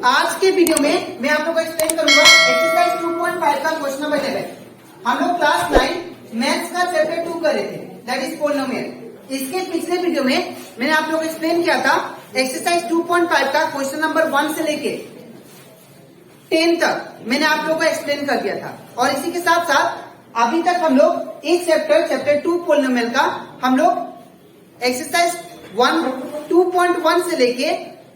आज के वीडियो में मैं आप लोगों को एक्सप्लेन करूंगा एक्सरसाइज 2.5 का क्वेश्चन नंबर 11। हम लोग क्लास 9 मैथ्स का चैप्टर 2 कर रहे थे, दैट इज पॉलिनोमियल। इसके पिछले वीडियो में मैंने आप लोगों को एक्सप्लेन किया था एक्सरसाइज 2.5 का क्वेश्चन नंबर 1 से लेके 10 तक मैंने आप लोगों को एक्सप्लेन कर दिया था। और इसी के साथ साथ अभी तक हम लोग इस चैप्टर 2 पॉलिनोमियल का हम लोग एक्सरसाइज 2.1 से लेके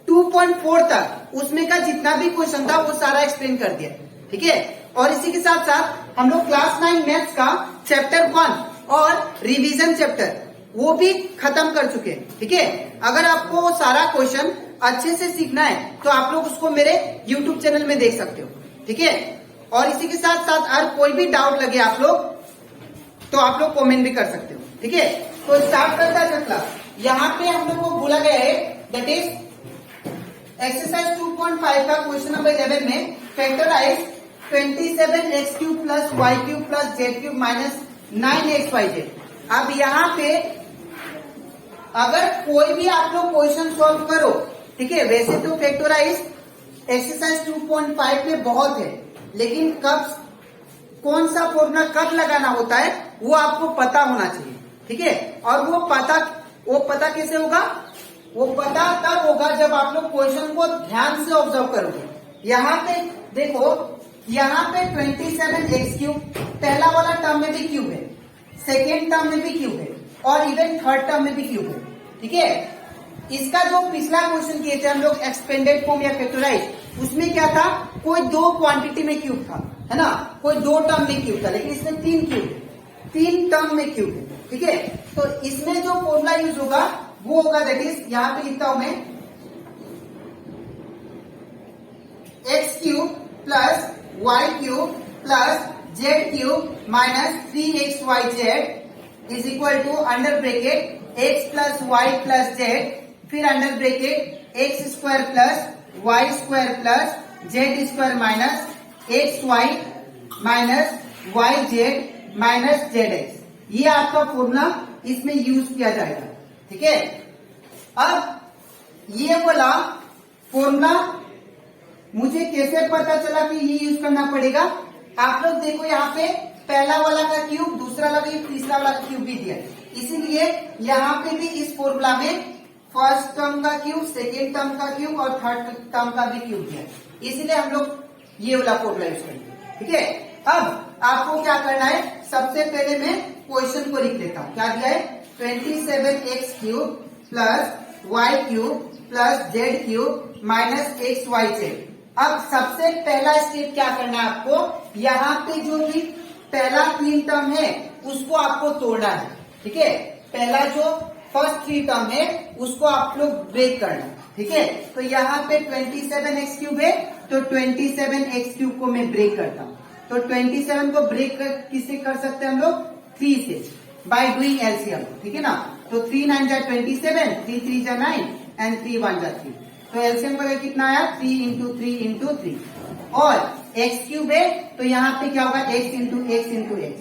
2.4 तक उसमें का जितना भी क्वेश्चन था वो सारा एक्सप्लेन कर दिया, ठीक है। और इसी के साथ साथ हम लोग क्लास 9 मैथ्स का चैप्टर 1 और रिवीजन चैप्टर वो भी खत्म कर चुके हैं, ठीक है। अगर आपको वो सारा क्वेश्चन अच्छे से सीखना है तो आप लोग उसको मेरे YouTube चैनल में देख सकते हो, ठीक है। और इसी के साथ साथ अगर कोई भी डाउट लगे आप लोग तो आप लोग कमेंट भी कर सकते हो, ठीक है। तो स्टार्ट करता है चला। यहाँ पे हम लोग को बोला गया है दैट इज एक्सरसाइज 2.5 का क्वेश्चन नंबर 11 में factorise 27x³ plus y³ plus z³ minus 9xyz। अब यहाँ पे अगर कोई भी आप लोग क्वेश्चन सॉल्व करो, ठीक है। वैसे तो फैक्टराइज एक्सरसाइज 2.5 में बहुत है, लेकिन कब कौन सा फॉर्मूला कब लगाना होता है वो आपको पता होना चाहिए, ठीक है। और वो पता कैसे होगा? वो पता तब होगा जब आप लोग क्वेश्चन को ध्यान से ऑब्जर्व करोगे। यहाँ पे देखो, यहाँ पे 27x³ पहला वाला टर्म में भी क्यूब है, सेकेंड टर्म में भी क्यूब है और इवन थर्ड टर्म में भी क्यूब है, ठीक है। इसका जो पिछला क्वेश्चन किए थे हम लोग एक्सपेंडेड फॉर्म या फैक्टराइज, उसमें क्या था? कोई दो क्वांटिटी में क्यूब था, है ना, कोई दो टर्म में क्यूब था, लेकिन इसमें 3 क्यूब है, 3 टर्म में क्यूब है, ठीक है। तो इसमें जो फॉर्मूला यूज होगा वो होगा दैट इज, यहां पे लिखता हूं मैं, x³ plus y³ plus z³ minus 3xyz is equal to under bracket x plus y plus z, फिर under bracket x² plus y² plus z² minus xy minus yz minus zx। ये आपका formula इसमें use किया जाएगा, ठीक है। अब ये वाला फॉर्मूला मुझे कैसे पता चला कि ये यूज करना पड़ेगा? आप लोग देखो, यहाँ पे पहला वाला का क्यूब, दूसरा वाला क्यूब, तीसरा वाला क्यूब भी दिया, इसीलिए यहाँ पे भी इस फॉर्मूला में फर्स्ट टर्म का क्यूब, सेकेंड टर्म का क्यूब और थर्ड टर्म का भी क्यूब दिया, इसीलिए हम लोग ये वाला फॉर्मूला यूज करेंगे, ठीक है। अब आपको क्या करना है? सबसे पहले मैं क्वेश्चन को लिख लेता हूँ। क्या दिया है? 27x³ plus y³ plus z³ minus xyz। अब सबसे पहला स्टेप क्या करना है आपको? यहाँ पे जो भी पहला 3 टर्म है उसको आपको तोड़ना है, ठीक है। पहला जो फर्स्ट 3 टर्म है उसको आप लोग ब्रेक करना, ठीक है। तो यहाँ पे 27x³ है, तो 27x³ को मैं ब्रेक करता हूँ। तो 27 को ब्रेक किससे कर सकते हैं हम लोग? 3 से, बाय डूइंग एलसीएम, ठीक है ना। तो 3 9 जा 27, 3 3 जा 9 एंड 3 1 जा 3। तो एलसीएम का कितना आया? 3 इंटू 3 इंटू 3। और x³ है तो यहाँ पे क्या होगा? x into x into x।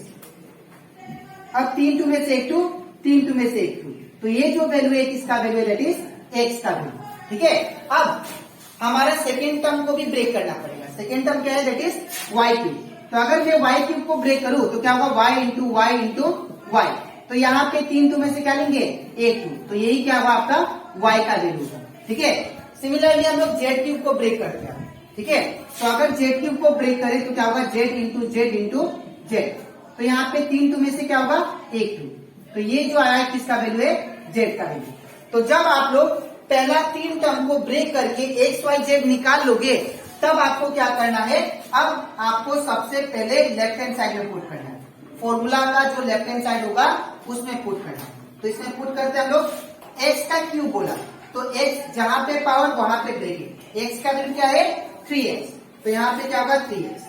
अब 3 2 में से 1 2, 3 2 में से 1 2, तो ये जो वैल्यू है किसका वैल्यू है? दैट इज x का वैल्यू, ठीक है। अब हमारा सेकेंड टर्म को भी ब्रेक करना पड़ेगा। सेकेंड टर्म क्या है? That is y³। तो अगर मैं y³ को ब्रेक करूं तो क्या होगा? y into y into y। तो यहाँ पे 3 2 में से क्या लेंगे? 1 2, तो यही क्या हुआ? आपका y का वैल्यू होगा, ठीक है। सिमिलरली हम लोग z³ को ब्रेक करते हैं, ठीक है। तो अगर z³ को ब्रेक करें तो क्या होगा? z into z into z। तो यहाँ पे 3 2 में से क्या होगा? 1 2, तो ये जो आया है किसका वैल्यू है? z का वैल्यू। तो जब आप लोग पहला 3 टर्म को ब्रेक करके xyz निकाल लोगे तब आपको क्या करना है? अब आपको सबसे पहले लेफ्ट हैंड साइड में पुट करना है। फॉर्मूला का जो लेफ्ट हैंड साइड होगा उसमें पुट करना है। तो इसमें पुट करते हैं हम लोग, x का क्यूब बोला तो x जहां पे पावर वहां पे ब्रेकेट, x का वैल्यू क्या है? 3x, तो यहाँ पे क्या होगा? 3x,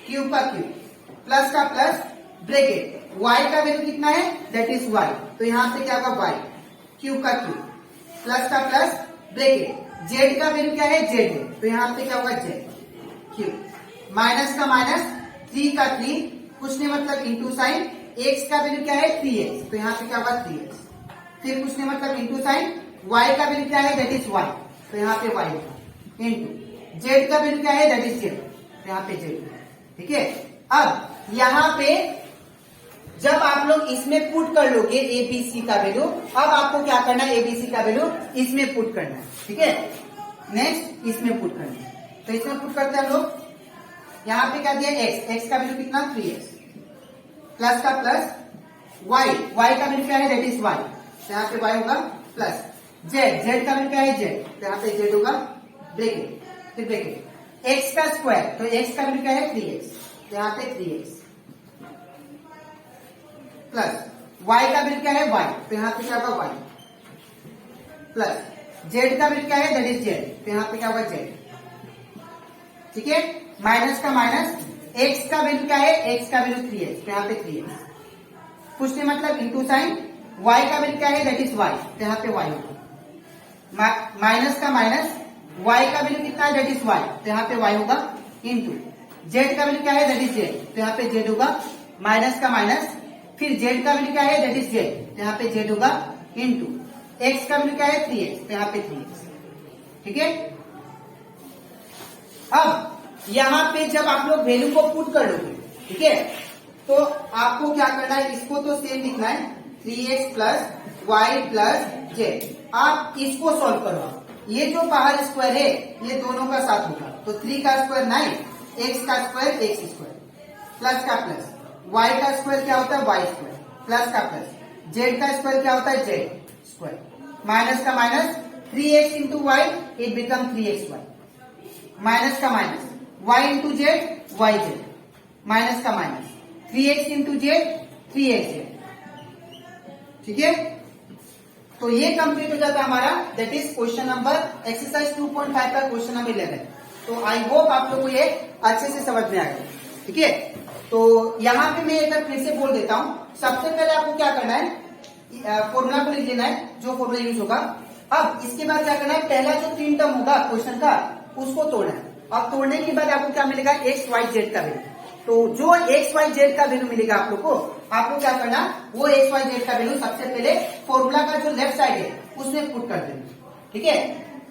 क्यूब का क्यूब, प्लस का प्लस, ब्रेकेट, y का वैल्यू कितना है? दैट इज y, तो यहाँ पे क्या होगा? y, क्यूब का क्यूब, प्लस का प्लस, ब्रेकेट, z का वैल्यू क्या है? z है, तो यहाँ पे क्या होगा? z क्यूब, माइनस का माइनस, 3 का 3, कुछ नहीं मतलब इंटू साइन, x का वैल्यू क्या है? 3x, तो यहाँ पे क्या होगा? 3x, फिर कुछ नहीं मतलब इंटू साइन, y का वैल्यू क्या है? दैट इज y, तो यहाँ पे y होगा, इंटू जेड का वैल्यू क्या है, दैट इज जेड, यहाँ पे जेड, ठीक है। अब यहाँ पे जब आप लोग इसमें पुट कर लोगे एबीसी का वैल्यू, अब आपको क्या करना है, एबीसी का वैल्यू इसमें पुट करना है, ठीक है। नेक्स्ट इसमें पुट करना है, तो इसमें पुट करते हैं हम लोग। यहाँ पे क्या दिया, एक्स, एक्स का वैल्यू कितना 3x, प्लस का प्लस वाई, वाई का वैल्यू क्या है, दैट इज वाई, तो यहाँ पे वाई होगा प्लस जेड, जेड का वैल्यू क्या है जेड, तो यहाँ पे जेड होगा ब्रैकेट, फिर ब्रैकेट एक्स का स्क्वायर, तो एक्स का वैल्यू क्या है 3x, तो यहाँ पे 3x प्लस y का वैल्यू क्या है y, तो यहाँ पे क्या होगा y, प्लस z का वैल्यू क्या है, दैट इज z, तो यहाँ पे क्या होगा z, ठीक है। माइनस का माइनस, x का वैल्यू क्या है, x का वैल्यू 3x, तो यहाँ पे 3x, कुछ नहीं मतलब इंटू साइन, y का वैल्यू क्या है, दैट इज y, तो यहाँ पे y होगा, माइनस का माइनस, y का वैल्यू कितना है, दैट इज y, तो यहाँ पे y होगा, इंटू z का वैल्यू क्या है, दैट इज z, तो यहाँ पे z होगा, माइनस का माइनस, फिर z का वैल्यू क्या है, दैट इज z, तो यहाँ पे z होगा, इंटू x का वैल्यू क्या है 3x, तो यहाँ पे 3x, ठीक है। अब यहाँ पे जब आप लोग वैल्यू को पुट कर लोगे, ठीक है, तो आपको क्या करना है, इसको तो सेम लिखना है 3x plus Y plus Z. आप इसको सॉल्व करो, ये जो बाहर स्क्वायर है ये दोनों का साथ होगा, तो 3 का स्क्वायर 9, x का स्क्वायर x स्क्वायर, प्लस का प्लस y का स्क्वायर क्या होता है y स्क्वायर, प्लस का प्लस z का स्क्वायर क्या होता है z स्क्वायर, माइनस का minus 3x into Y, it become 3xy, minus का minus y into Z y Z, minus का minus 3x into Z 3x Z, ठीक है। तो ये कंप्लीट हो जाता है हमारा, that is question number exercise 2.5 का क्वेश्चन नंबर 11। तो आई होप आप लोगों को ये अच्छे से समझ में आ गया, ठीक है। तो यहाँ पे मैं एक बार फिर से बोल देता हूँ, सबसे पहले आपको क्या करना है, फॉर्मूला को लिख लेना है, जो फॉर्मूला यूज होगा। अब इसके बाद क्या करना है, पहला जो 3 टर्म होगा क्वेश्चन का उसको तोड़ना है। अब तोड़ने के बाद आपको क्या मिलेगा, एक्स वाई जेड का वैल्यू। तो जो एक्स वाई जेड का वैल्यू मिलेगा आप लोग को, आपको क्या करना, वो एक्स वाई जेड का वैल्यू सबसे पहले फॉर्मूला का जो लेफ्ट साइड है उसमें पुट कर देना, ठीक है।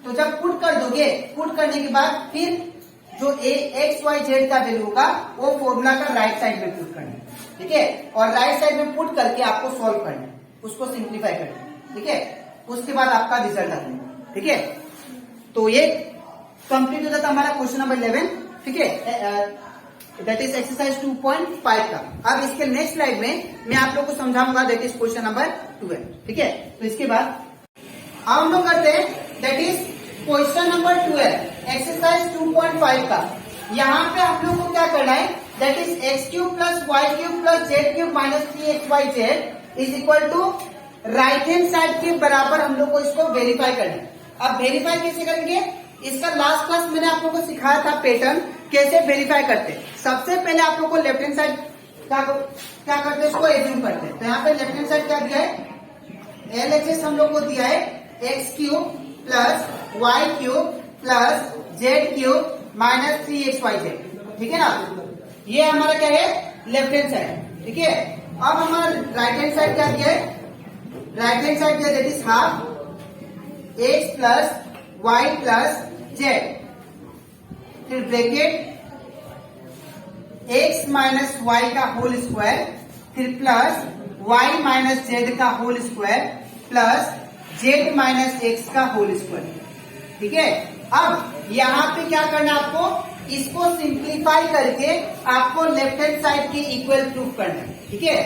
तो जब पुट कर दोगे, पुट करने के बाद फिर जो एक्स वाई जेड का वैल्यू होगा वो फॉर्मूला का राइट साइड में पुट करना है, ठीक है। और राइट साइड में पुट करके आपको सॉल्व करना है, उसको सिंप्लीफाई करना है, ठीक है। उसके बाद आपका रिजल्ट आना, ठीक है। तो ये कंप्लीट हो जाता हमारा क्वेश्चन नंबर 11, ठीक है, दैट इज एक्सरसाइज 2.5 का। अब इसके नेक्स्ट स्लाइड में मैं आप लोग को समझाऊंगा, दैट इज क्वेश्चन नंबर 12, ठीक है। तो इसके बाद अब हम लोग करते हैं, that is question number 12 exercise 2.5 का। यहाँ पे आप लोग को क्या करना है, that is x cube plus Y cube plus Z cube minus 3xy z is equal to right hand side के बराबर हम लोग को इसको वेरीफाई करना है। अब वेरीफाई कैसे करेंगे, इसका लास्ट क्लास मैंने आप लोग को सिखाया था पैटर्न कैसे वेरीफाई करते हैं। सबसे पहले आप लोग को लेफ्ट हैंड साइड क्या करते हैं, इसको एज्यूम करते हैं। तो यहाँ पे लेफ्ट हैंड साइड क्या दिया है, LHS हम लोग को दिया है x cube plus Y cube plus Z cube minus 3xy z, ठीक है ना। ये हमारा क्या है, लेफ्ट हैंड साइड, ठीक है। अब हमारा राइट हैंड साइड क्या दिया है, राइट हैंड साइड दिया that is half x plus Y plus Z, फिर ब्रैकेट x माइनस वाई का होल स्क्वायर, फिर प्लस y माइनस जेड का whole square plus z minus x का होल स्क्वायर, ठीक है। अब यहाँ पे क्या करना है आपको, इसको सिंप्लीफाई करके आपको लेफ्ट हैंड साइड के इक्वल प्रूफ करना है, ठीक है।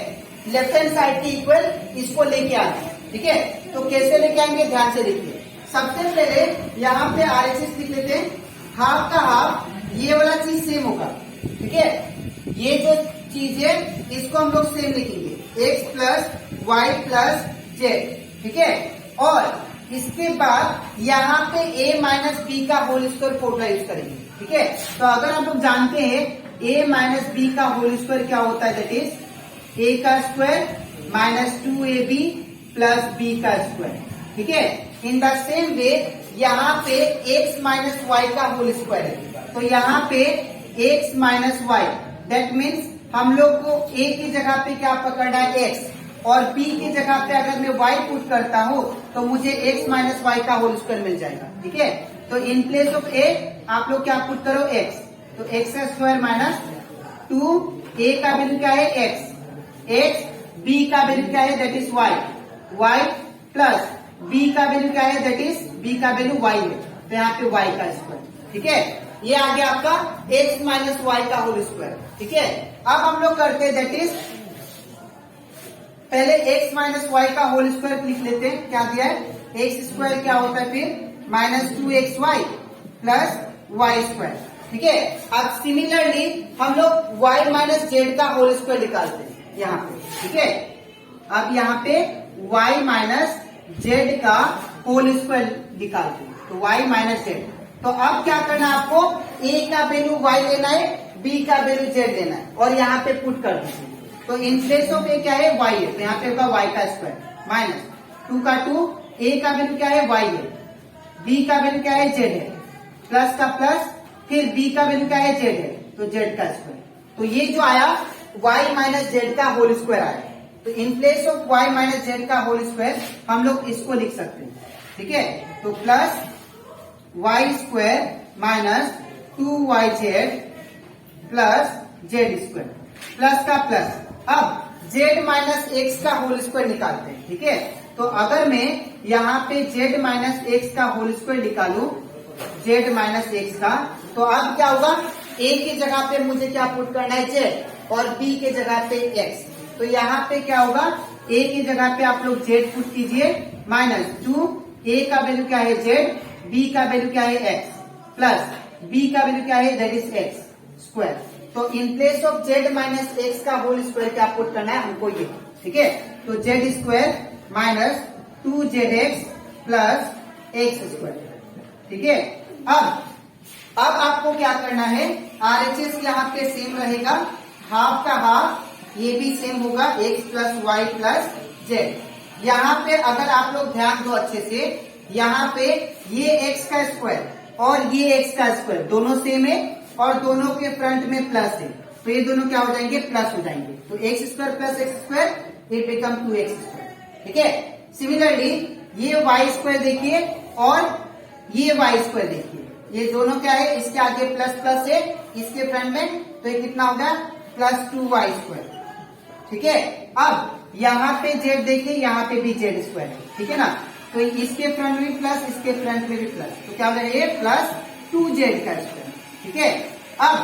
लेफ्ट हैंड साइड के इक्वल इसको लेके आना है, ठीक है। तो कैसे लेके आएंगे, ध्यान से देखिए। सबसे पहले यहाँ पे RHS लिख लेते हैं, हाफ का हाफ, ये वाला चीज सेम होगा, ठीक है। ये जो चीज है इसको हम लोग सेम लिखेंगे, x plus Y plus z, ठीक है। और इसके बाद यहाँ पे a माइनस बी का होल स्क्वायर फॉर्मूला यूज करेंगे, ठीक है। तो अगर आप लोग जानते हैं a माइनस बी का होल स्क्वायर क्या होता है, दैट इज a का square minus 2ab plus b का स्क्वायर, ठीक है। इन द सेम वे यहाँ पे x माइनस वाई का होल स्क्वायर है, तो यहाँ पे x minus y, that means हम लोग को a की जगह पे क्या पकड़ना है x, और b की जगह पे अगर मैं y पुट करता हूँ तो मुझे x माइनस वाई का होल स्क्वायर मिल जाएगा, ठीक है। तो इन प्लेस ऑफ ए आप लोग क्या पुट करो x, तो एक्स स्क्वायर माइनस 2, a का वैल्यू क्या है x, b का वैल्यू क्या है that is y plus b का वैल्यू क्या है दैट इज b का वैल्यू y है, तो यहाँ पे y का स्क्वायर। ठीक है, ये आ गया आपका x माइनस वाई का होल स्क्वायर। ठीक है, अब हम लोग करते हैं दैट इज पहले x माइनस वाई का होल स्क्वायर लिख लेते हैं। क्या दिया है, एक्स स्क्वायर क्या होता है फिर minus 2xy plus Y square. ठीक है, अब सिमिलरली हम लोग y माइनस जेड का होल स्क्वायर निकालते हैं यहाँ पे। ठीक है, अब यहाँ पे y माइनस जेड का होल स्क्वायर निकालते हैं, तो y माइनस जेड। तो अब क्या करना है आपको, a का वैल्यू y लेना है, b का वैल्यू z लेना है और यहाँ पे पुट कर दीजिए। तो इन प्लेस ऑफ a क्या है y है, तो यहाँ पे होगा y का स्क्वायर माइनस 2 का 2, a का वैल्यू क्या है y है, b का वैल्यू क्या है z है, प्लस का प्लस, फिर b का वैल्यू क्या है z है, तो z का स्क्वायर। तो ये जो आया y माइनस जेड का होल स्क्वायर आया। तो in place of y minus z का होल स्क्वायर हम लोग इसको लिख सकते हैं। ठीक है, तो plus Y square minus 2yz plus Z square, plus का प्लस। अब z माइनस एक्स का होल स्क्वायर निकालते हैं। ठीक है, तो अगर मैं यहाँ पे z माइनस एक्स का होल स्क्वायर निकालू, z माइनस एक्स का, तो अब क्या होगा, a की जगह पे मुझे क्या पुट करना है z और b के जगह पे x। तो यहाँ पे क्या होगा, a की जगह पे आप लोग z पुट कीजिए माइनस 2, a का वैल्यू क्या है z, b का वैल्यू क्या है x प्लस b का वैल्यू क्या है दैट इज x स्क्वायर। तो in place of z minus x का होल स्क्वायर क्या पुट करना है हमको ये। ठीक है, तो z square minus 2zx plus x square. ठीक है, अब आपको क्या करना है, RHS यहाँ पे सेम रहेगा, हाफ का हाफ ये भी सेम होगा, x plus Y plus z. यहाँ पे अगर आप लोग ध्यान दो अच्छे से, यहाँ पे ये x का स्क्वायर और ये x का स्क्वायर दोनों सेम है और दोनों के फ्रंट में प्लस है, तो ये दोनों क्या हो जाएंगे, प्लस हो जाएंगे। तो x square plus x square it become 2x square. ठीक है, सिमिलरली ये वाई स्क्वायर देखिए और ये वाई स्क्वायर देखिए, ये दोनों क्या है, इसके आगे प्लस प्लस है, इसके फ्रंट में, तो ये कितना होगा प्लस 2y स्क्वायर। ठीक है, अब यहाँ पे z देखिए, यहाँ पे भी z स्क्वायर है। ठीक है ना, तो इसके फ्रंट में भी प्लस, इसके फ्रंट में भी प्लस, तो क्या हो जाएगा ये प्लस 2z का स्क्वायर। ठीक है, अब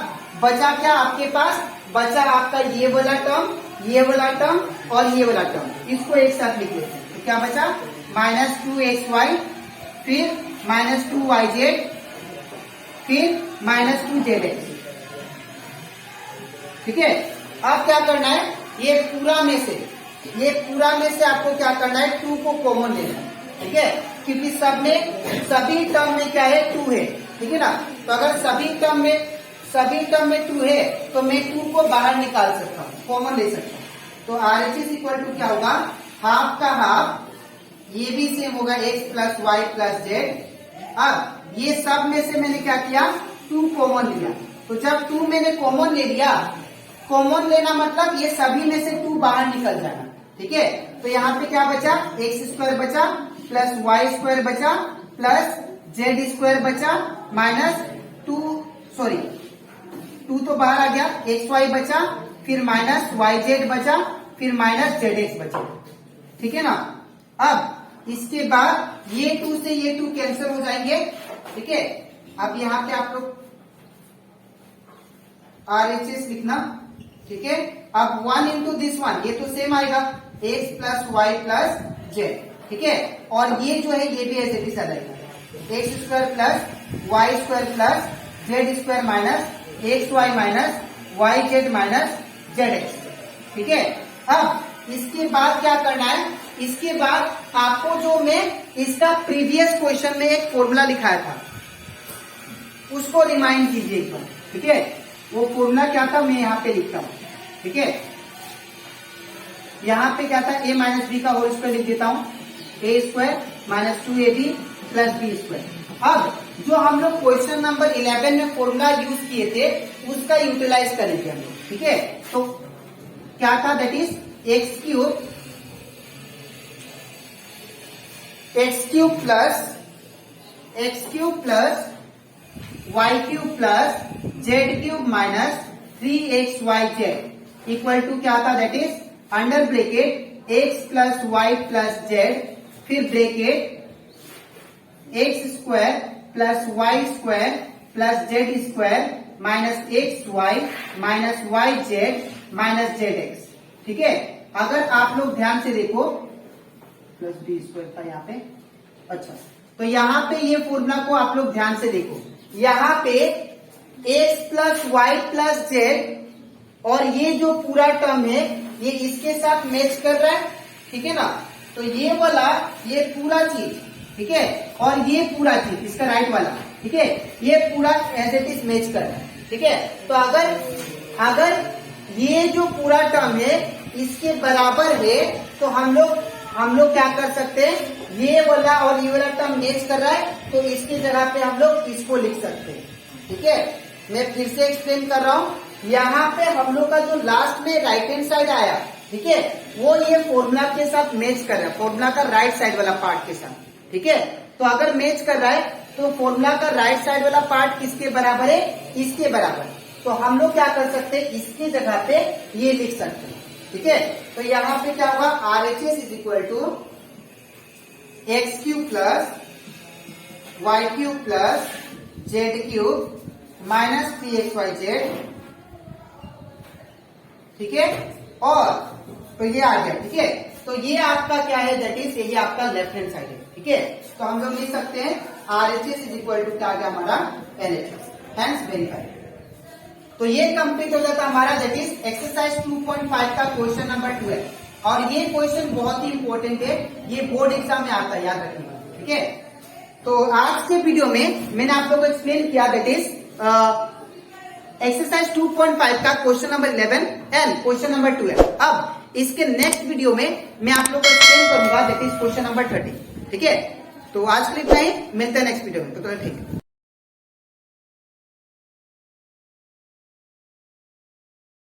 बचा क्या आपके पास, बचा आपका ये वाला टर्म, ये वाला टर्म और ये वाला टर्म, इसको एक साथ लिख लेते हैं। तो क्या बचा, माइनस 2xy, फिर माइनस 2yz, फिर माइनस 2zx। ठीक है, अब क्या करना है, ये पूरा में से आपको क्या करना है, 2 को कॉमन लेना है। ठीक है, क्योंकि सभी टर्म में क्या है, 2 है। ठीक है ना, तो अगर सभी टर्म में 2 है तो मैं 2 को बाहर निकाल सकता हूँ, कॉमन ले सकता हूँ। तो RHS इक्वल टू क्या होगा, हाफ का हाफ, ये भी सेम होगा x plus Y plus z. अब ये सब में से मैंने क्या किया, 2 कॉमन लिया। तो जब 2 मैंने कॉमन ले लिया, कॉमन लेना मतलब ये सभी में से 2 बाहर निकल जाना। ठीक है, तो यहाँ पे क्या बचा, एक्स स्क्वायर बचा प्लस वाई स्क्वायर बचा प्लस जेड स्क्वायर बचा माइनस 2 तो बाहर आ गया, एक्स वाई बचा, फिर माइनस वाई जेड बचा, फिर माइनस जेड एक्स बचा। ठीक है ना, अब इसके बाद ये 2 से ये 2 कैंसिल हो जाएंगे। ठीक है, अब यहाँ पे आप लोग RHS लिखना। ठीक है, अब 1 इंटू दिस 1, ये तो सेम आएगा, x plus Y plus z. ठीक है, और ये जो है ये भी ऐसे भी जाएगा, x square plus Y square plus Z square minus x Y minus Y Z minus Z x. ठीक है, अब इसके बाद क्या करना है, इसके बाद आपको जो मैं इसका प्रीवियस क्वेश्चन में एक फॉर्मूला लिखाया था उसको रिमाइंड कीजिए एक बार। ठीक है, वो फॉर्मूला क्या था मैं यहाँ पे लिखता हूँ। ठीक है, यहाँ पे क्या था, a माइनस बी का होल स्क्वायर लिख देता हूँ, a square minus 2ab plus b square. अब जो हम लोग क्वेश्चन नंबर 11 में फॉर्मूला यूज किए थे उसका यूटिलाइज करेंगे हम लोग। ठीक है, तो क्या था, that is x cube plus X cube plus Y cube plus Z cube minus 3xyz equal to क्या था, that is under bracket x plus Y plus Z, फिर bracket X square plus Y square plus Z square minus x Y minus Y Z minus Z x. ठीक है, अगर आप लोग ध्यान से देखो प्लस बी स्क्वायर था यहाँ पे। अच्छा, तो यहाँ पे ये फॉर्मूला को आप लोग ध्यान से देखो, यहाँ पे x plus Y plus z और ये जो पूरा टर्म है ये इसके साथ मैच कर रहा है। ठीक है ना, तो ये वाला ये पूरा चीज, ठीक है, और ये पूरा चीज इसका राइट वाला, ठीक है, ये पूरा एज इट इज मैच कर रहा है। ठीक है, तो अगर ये जो पूरा टर्म है इसके बराबर है तो हम लोग क्या कर सकते हैं, ये वाला और ये वाला टर्म मैच कर रहा है तो इसकी जगह पे हम लोग इसको लिख सकते हैं। ठीक है, मैं फिर से एक्सप्लेन कर रहा हूँ, यहाँ पे हम लोग का जो लास्ट में राइट हैंड साइड आया, ठीक है, वो ये फॉर्मूला के साथ मैच कर रहा है, फॉर्मूला का राइट साइड वाला पार्ट के साथ। ठीक है, तो अगर मैच कर रहा है तो फॉर्मूला का राइट साइड वाला पार्ट किसके बराबर है, इसके बराबर। तो हम लोग क्या कर सकते हैं, इसकी जगह पे ये लिख सकते हैं। ठीक है, तो यहाँ पे क्या होगा, RHS is equal to x cube plus Y cube plus Z cube minus 3xyz। ठीक है, और तो ये आ गया। ठीक है, तो ये आपका क्या है, दैट इज ये आपका लेफ्ट हैंड साइड है। ठीक है, तो हम लोग लिख सकते हैं RHS इज इक्वल टू क्या आ गया हमारा LHS, हैंस वेरीफाइड। तो ये कंप्लीट हो जाता है हमारा, दैट इज एक्सरसाइज 2.5 का क्वेश्चन नंबर 12। और ये क्वेश्चन बहुत ही इंपॉर्टेंट है, ये बोर्ड एग्जाम में आता है, याद रखिएगा। ठीक है, तो आज के वीडियो में मैंने आप लोगों को एक्सप्लेन किया, दैट इज एक्सरसाइज 2.5 का question number 11 and question number 12। अब इसके नेक्स्ट वीडियो में मैं आप लोगों को एक्सप्लेन करूंगा, दैट इज क्वेश्चन नंबर 30। ठीक है, तो आज के लिए इतना ही, मिलते हैं नेक्स्ट वीडियो में। तो ठीक है।